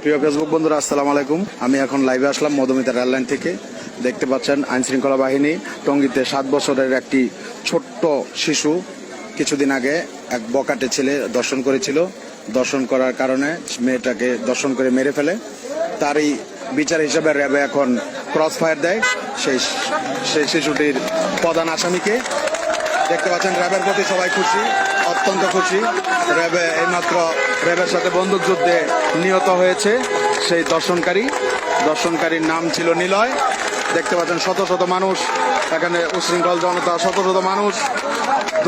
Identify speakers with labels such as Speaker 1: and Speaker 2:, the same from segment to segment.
Speaker 1: প্রিয় ফেসবুক বন্ধুরা, আসসালামু আলাইকুম। আমি এখন লাইভে আসলাম মধুমিতা রেললাইন থেকে। দেখতে পাচ্ছেন আইন শৃঙ্খলা বাহিনী টঙ্গীতে 7 বছরের একটি ছোট্ট শিশু কিছুদিন আগে এক বকাটে ছেলে দর্শন করেছিল। দর্শন করার কারণে মেয়েটাকে দর্শন করে মেরে ফেলে। তারই বিচার হিসাবে র্যাবে এখন ক্রস ফায়ার দেয় সেই শিশুটির প্রধান আসামিকে। দেখতে পাচ্ছেন র্যাবের প্রতি সবাই খুশি, অত্যন্ত খুশি। র্যাবে এইমাত্র র্যাবের সাথে বন্দুক যুদ্ধে নিহত হয়েছে সেই দর্শনকারীর নাম ছিল নিলয়। দেখতে পাচ্ছেন শত শত মানুষ এখানে, উশৃঙ্খল জনতা, শত শত মানুষ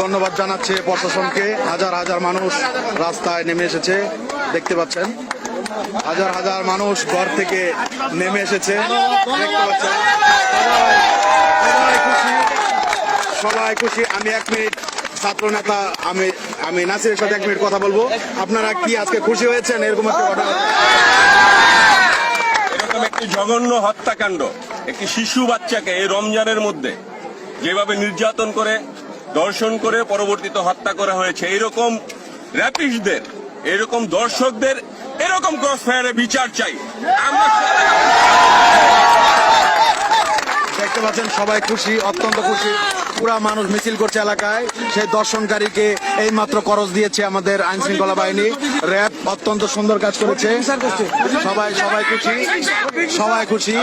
Speaker 1: ধন্যবাদ জানাচ্ছে প্রশাসনকে। হাজার হাজার মানুষ রাস্তায় নেমে এসেছে। দেখতে পাচ্ছেন হাজার হাজার মানুষ ঘর থেকে নেমে এসেছে। দেখতে পাচ্ছেন সবাই খুশি। আমি 1 মিনিট ছাত্র নেতা আমি নাসিরের সাথে 1 মিনিট কথা বলবো। আপনারা কি আজকে খুশি হয়েছেন? এরকম
Speaker 2: একটি জঘন্য হত্যাকাণ্ড, একটি শিশু বাচ্চাকে এই রমজানের মধ্যে যেভাবে নির্যাতন করে, দর্শন করে পরবর্তীতে হত্যা করা হয়েছে, এইরকম র্যাপিস্টদের, এরকম দর্শকদের এরকম ক্রস ফায়ারে বিচার চাই আমরা।
Speaker 1: দেখতে পাচ্ছেন সবাই খুশি, অত্যন্ত খুশি। পুরা মানুষ মিছিল করছে এলাকায়। সেই দর্শনকারীকে এই মাত্র করজ দিয়েছে আমাদের আইন শৃঙ্খলা বাহিনী, র্যাব অত্যন্ত সুন্দর কাজ করেছে। সবাই খুশি, সবাই খুশি।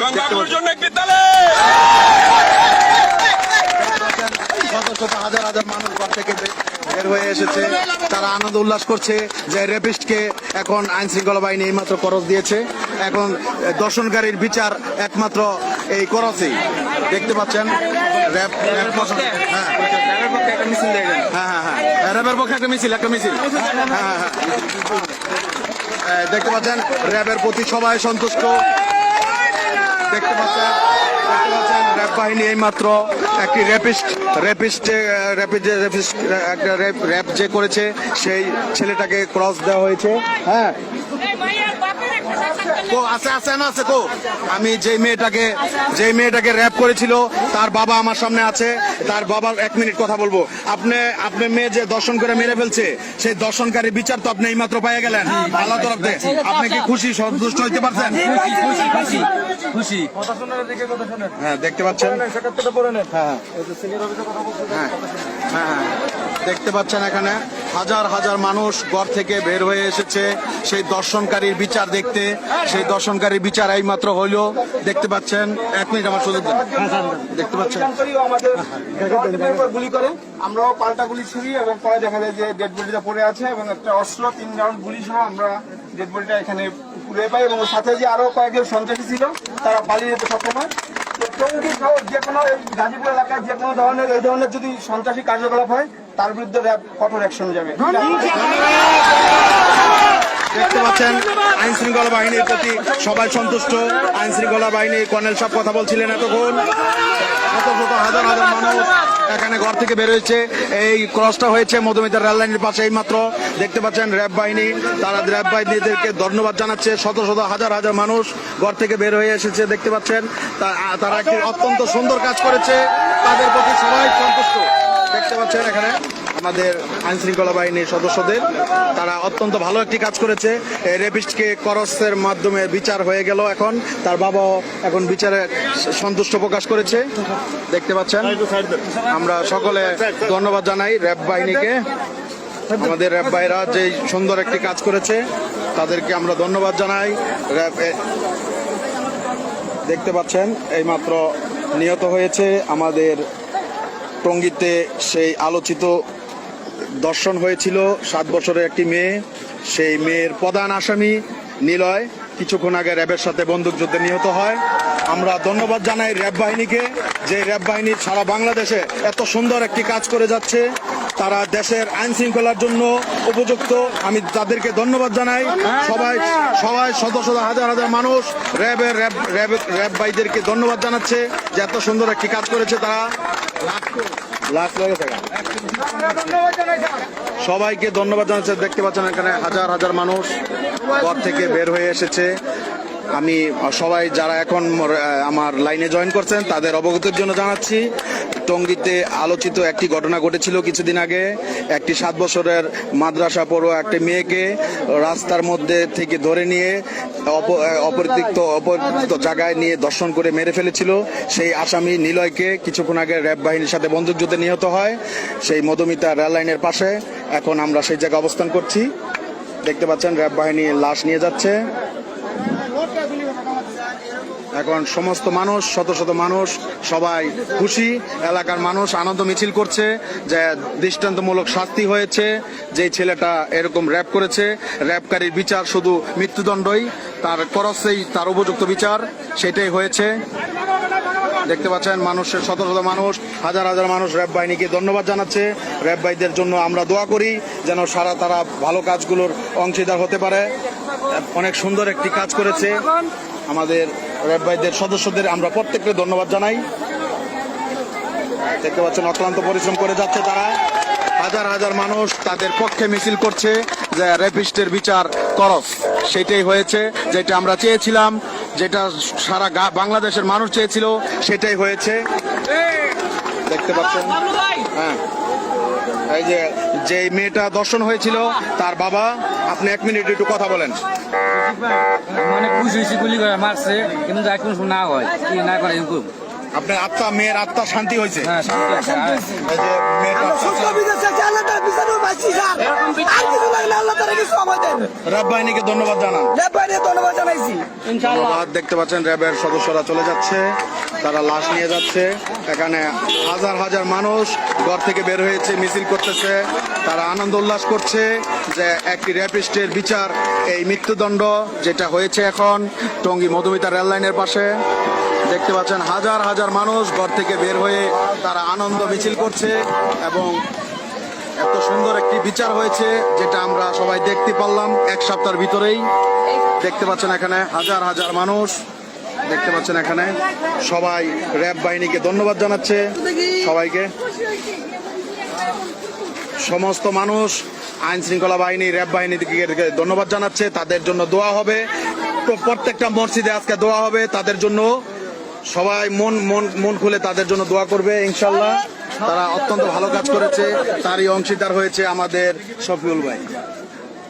Speaker 1: শত শত হাজার হাজার মানুষ ঘর থেকে বের হয়ে এসেছে। তারা আনন্দ উল্লাস করছে যে র্যাপিস্টকে এখন আইন শৃঙ্খলা বাহিনী এইমাত্র করজ দিয়েছে। এখন দর্শনকারীর বিচার একমাত্র এই করজেই। দেখতে পাচ্ছেন র্যাবের পক্ষে একটা মিছিল। দেখতে পাচ্ছেন র্যাবের প্রতি সবাই সন্তুষ্ট। দেখতে পাচ্ছেন র্যাব বাহিনী এইমাত্র একটি র্যাব যে করেছে সেই ছেলেটাকে ক্রস দেওয়া হয়েছে। হ্যাঁ, আমি যেই মেয়েটাকে র্যাপ করেছিল তার বাবা আমার সামনে আছে। তার বাবার 1 মিনিট কথা বলবো। আপনি মেয়ে যে দর্শন করে মেরে ফেলছে সেই দর্শনকারী বিচার তো আপনি এইমাত্র পেয়ে গেলেন আল্লাহ তরফ থেকে। আপনি কি খুশি, সন্তুষ্ট হইতে পারছেন?
Speaker 3: খুশি।
Speaker 1: হ্যাঁ, দেখতে পাচ্ছেন। হ্যাঁ, দেখতে পাচ্ছেন এখানে হাজার হাজার মানুষ ঘর থেকে বের হয়ে এসেছে সেই দর্শনকারীর বিচার দেখতে। সেই দর্শনকারীর বিচার এই মাত্র হইল। দেখতে পাচ্ছেন 1 মিনিট আমার সুযোগ দেন। দেখতে পাচ্ছেন
Speaker 3: গুলি করে, আমরাও পাল্টা গুলি ছুড়ি এবং পরে দেখা যায় যে ডেড বডিটা পড়ে আছে এবং একটা অস্ত্র 3 রাউন্ড গুলি সহ আমরা ডেড বডিটা এখানে পুড়ে পাই এবং সাথে যে আরো কয়েকজন সন্ত্রাসী ছিল তারা পালিয়ে যেতে সক্ষম হয়। টঙ্গী সহ যে কোনো গাজীপুর এলাকায় যে কোনো ধরনের এই ধরনের যদি সন্ত্রাসী কার্যকলাপ হয় তার বিরুদ্ধে র্যাব কঠোর অ্যাকশন যাবে।
Speaker 1: দেখতে পাচ্ছেন আইন শৃঙ্খলা বাহিনীর প্রতি সবাই সন্তুষ্ট। আইন শৃঙ্খলা বাহিনীর কর্নেল সব কথা বলছিলেন এতক্ষণ। শত শত হাজার হাজার মানুষ এখানে ঘর থেকে বের হয়েছে। এই ক্রসটা হয়েছে মধুমিতা রেললাইনের পাশে এই মাত্র। দেখতে পাচ্ছেন র্যাব বাহিনী, তারা র্যাব বাহিনীদেরকে ধন্যবাদ জানাচ্ছে। শত শত হাজার হাজার মানুষ ঘর থেকে বের হয়ে এসেছে। দেখতে পাচ্ছেন তারা একটি অত্যন্ত সুন্দর কাজ করেছে, তাদের প্রতি সবাই সন্তুষ্ট। দেখতে পাচ্ছেন এখানে আমাদের আইন শৃঙ্খলা বাহিনীর সদস্যদের, তারা অত্যন্ত ভালো একটি কাজ করেছে। রেপিস্টকে করসের মাধ্যমে বিচার হয়ে গেল। এখন তার বাবাও এখন বিচারে সন্তুষ্ট প্রকাশ করেছে। দেখতে পাচ্ছেন আমরা সকলে ধন্যবাদ জানাই র্যাব বাহিনীকে। আমাদের র্যাব ভাইরা যে সুন্দর একটি কাজ করেছে তাদেরকে আমরা ধন্যবাদ জানাই। দেখতে পাচ্ছেন এইমাত্র নিহত হয়েছে আমাদের টঙ্গীতে সেই আলোচিত দর্শন হয়েছিল 7 বছরের একটি মেয়ে। সেই মেয়ের প্রধান আসামি নিলয় কিছুক্ষণ আগে র্যাবের সাথে বন্দুক যুদ্ধে নিহত হয়। আমরা ধন্যবাদ জানাই র্যাব বাহিনীকে, যে র্যাব বাহিনী সারা বাংলাদেশে এত সুন্দর একটি কাজ করে যাচ্ছে। তারা দেশের আইন শৃঙ্খলার জন্য উপযুক্ত। আমি তাদেরকে ধন্যবাদ জানাই। সবাই শত শত হাজার হাজার মানুষ র্যাব ভাইদেরকে ধন্যবাদ জানাচ্ছে যে এত সুন্দর একটি কাজ করেছে তারা। সবাইকে ধন্যবাদ জানাচ্ছে। দেখতে পাচ্ছেন এখানে হাজার হাজার মানুষ ঘর থেকে বের হয়ে এসেছে। আমি সবাই যারা এখন আমার লাইনে জয়েন করছেন তাদের অবগতির জন্য জানাচ্ছি, টঙ্গীতে আলোচিত একটি ঘটনা ঘটেছিল কিছুদিন আগে। একটি 7 বছরের মাদ্রাসা পড়ুয়া একটি মেয়েকে রাস্তার মধ্যে থেকে ধরে নিয়ে অপরিচিত জায়গায় নিয়ে ধর্ষণ করে মেরে ফেলেছিল। সেই আসামি নিলয়কে কিছুক্ষণ আগে র্যাব বাহিনীর সাথে বন্দুকযুদ্ধে নিহত হয় সেই মধুমিতা রেল লাইনের পাশে। এখন আমরা সেই জায়গায় অবস্থান করছি, দেখতে পাচ্ছেন র্যাব বাহিনী লাশ নিয়ে যাচ্ছে। এখন সমস্ত মানুষ, শত শত মানুষ সবাই খুশি, এলাকার মানুষ আনন্দ মিছিল করছে যে দৃষ্টান্তমূলক শাস্তি হয়েছে। যে ছেলেটা এরকম র্যাপ করেছে, র্যাপকারীর বিচার শুধু মৃত্যুদণ্ডই, তার করছেই তার উপযুক্ত বিচার, সেটাই হয়েছে। দেখতে পাচ্ছেন মানুষের শত শত মানুষ, হাজার হাজার মানুষ র্যাব বাহিনীকে ধন্যবাদ জানাচ্ছে। র্যাব ভাইদের জন্য আমরা দোয়া করি যেন তারা ভালো কাজগুলোর অংশীদার হতে পারে। অনেক সুন্দর একটি কাজ করেছে আমাদের র্যাব ভাইদের সদস্যদের, আমরা প্রত্যেককে ধন্যবাদ জানাই। দেখতে পাচ্ছেন অক্লান্ত পরিশ্রম করে যাচ্ছে তারা, হাজার হাজার মানুষ তাদের পক্ষে মিছিল করছে যে র্যাপিস্টের বিচার করস। সেটাই হয়েছে, যেটা আমরা চেয়েছিলাম, যেটা সারা বাংলাদেশের মানুষ চেয়েছিল, সেটাই হয়েছে। দেখতে পাচ্ছেন, হ্যাঁ, এই যে মেয়েটা দর্শন হয়েছিল তার বাবা, আপনি 1 মিনিট একটু কথা বলেন।
Speaker 4: মানে খুশি হয়েছি, গুলি করে মারছে কিন্তু যাই কোনো না হয় কি না করে এরকম।
Speaker 1: আপনার আত্মা, মেয়ের আত্মা শান্তি হয়েছে।
Speaker 4: হ্যাঁ, শান্তি আছে।
Speaker 1: এই যে মেয়েটা র্যাব বাহিনীকে ধন্যবাদ জানান। ধন্যবাদ। দেখতে পাচ্ছেন র্যাবের সদস্যরা চলে যাচ্ছে, তারা লাশ নিয়ে যাচ্ছে। এখানে হাজার হাজার মানুষ ঘর থেকে বের হয়েছে, মিছিল করতেছে, তারা আনন্দ উল্লাস করছে যে একটি র্যাপিস্টের বিচার, এই মৃত্যুদণ্ড যেটা হয়েছে এখন টঙ্গী মধুমিতা রেল লাইনের পাশে। দেখতে পাচ্ছেন হাজার হাজার মানুষ ঘর থেকে বের হয়ে তারা আনন্দ মিছিল করছে এবং এত সুন্দর একটি বিচার হয়েছে যেটা আমরা সবাই দেখতে পারলাম 1 সপ্তাহের ভিতরেই। দেখতে পাচ্ছেন এখানে হাজার হাজার মানুষ, দেখতে পাচ্ছেন এখানে সবাই র্যাব বাহিনীকে ধন্যবাদ জানাচ্ছে। সবাইকে, সমস্ত মানুষ আইন শৃঙ্খলা বাহিনী, র্যাব বাহিনীকে ধন্যবাদ জানাচ্ছে। তাদের জন্য দোয়া হবে, প্রত্যেকটা মসজিদে আজকে দোয়া হবে তাদের জন্য। সবাই মন খুলে তাদের জন্য দোয়া করবে ইনশাল্লাহ। তারা অত্যন্ত ভালো কাজ করেছে, তারই অংশীদার হয়েছে আমাদের শফিউল ভাই,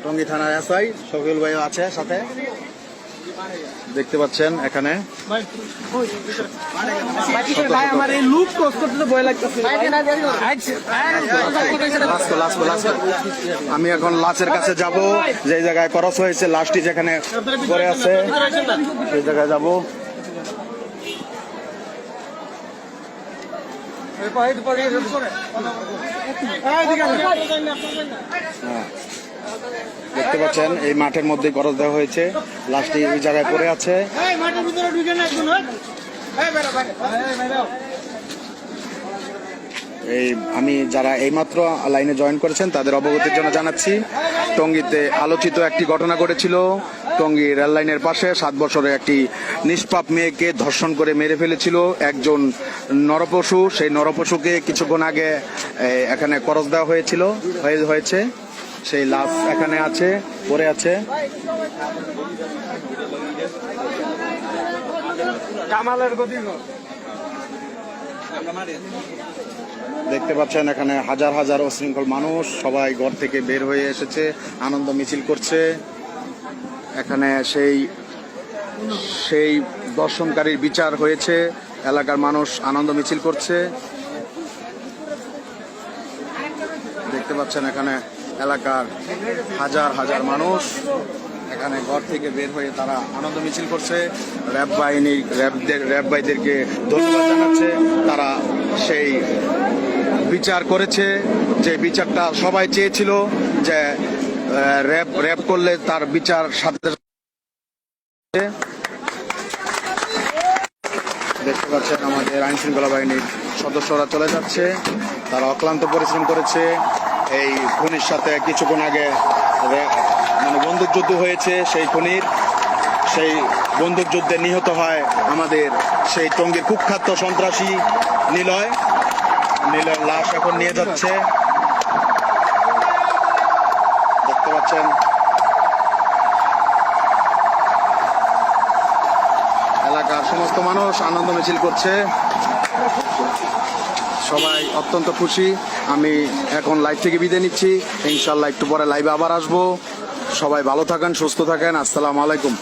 Speaker 1: টঙ্গী থানার এসআই শফিউল ভাই আছে সাথে। দেখতে পাচ্ছেন এখানে আমি এখন লাশের কাছে যাব, যে জায়গায় করস হয়েছে, লাশটি যেখানে পড়ে আছে সেই জায়গায় যাব। দেখতে পাচ্ছেন এই মাঠের মধ্যে গরজ দেওয়া হয়েছে, লাশটি ওই জায়গায় পড়ে আছে। এই আমি যারা এইমাত্র লাইনে জয়েন করেছেন তাদের অবগতির জন্য জানাচ্ছি, টঙ্গীতে আলোচিত একটি ঘটনা ঘটেছিল। টঙ্গী রেল লাইনের পাশে 7 বছরের একটি নিষ্পাপ মেয়েকে ধর্ষণ করে মেরে ফেলেছিল একজন নরপশু। সেই নরপশুকে কিছুক্ষণ আগে এখানে করস দেওয়া হয়েছে, সেই লাশ এখানে আছে, পড়ে আছে। দেখতে পাচ্ছেন এখানে হাজার হাজার উশৃঙ্খল মানুষ সবাই ঘর থেকে বের হয়ে এসেছে, আনন্দ মিছিল করছে। এখানে সেই দর্শনকারীর বিচার হয়েছে, এলাকার মানুষ আনন্দ মিছিল করছে। দেখতে পাচ্ছেন এখানে এলাকার হাজার হাজার মানুষ এখানে ঘর থেকে বের হয়ে তারা আনন্দ মিছিল করছে। র্যাব ভাইদেরকে ধন্যবাদ জানাচ্ছে, তারা সেই বিচার করেছে যে বিচারটা সবাই চেয়েছিল, যে র্যাব করলে তার বিচার সাথে। দেখতে পাচ্ছেন আমাদের আইন শৃঙ্খলা বাহিনীর সদস্যরা চলে যাচ্ছে, তারা অক্লান্ত পরিশ্রম করেছে। এই খুনির সাথে কিছুক্ষণ আগে বন্দুকযুদ্ধ হয়েছে, সেই বন্দুকযুদ্ধে নিহত হয় আমাদের সেই টঙ্গীর কুখ্যাত সন্ত্রাসী নিলয়। লাশ এখন নিয়ে যাচ্ছে, দেখতে পাচ্ছেন। এলাকার সমস্ত মানুষ আনন্দ মিছিল করছে, সবাই অত্যন্ত খুশি। আমি এখন লাইভ থেকে বিদায় নিচ্ছি, ইনশাল্লাহ একটু পরে লাইভে আবার আসবো। সবাই ভালো থাকেন, সুস্থ থাকেন, আসসালামু আলাইকুম।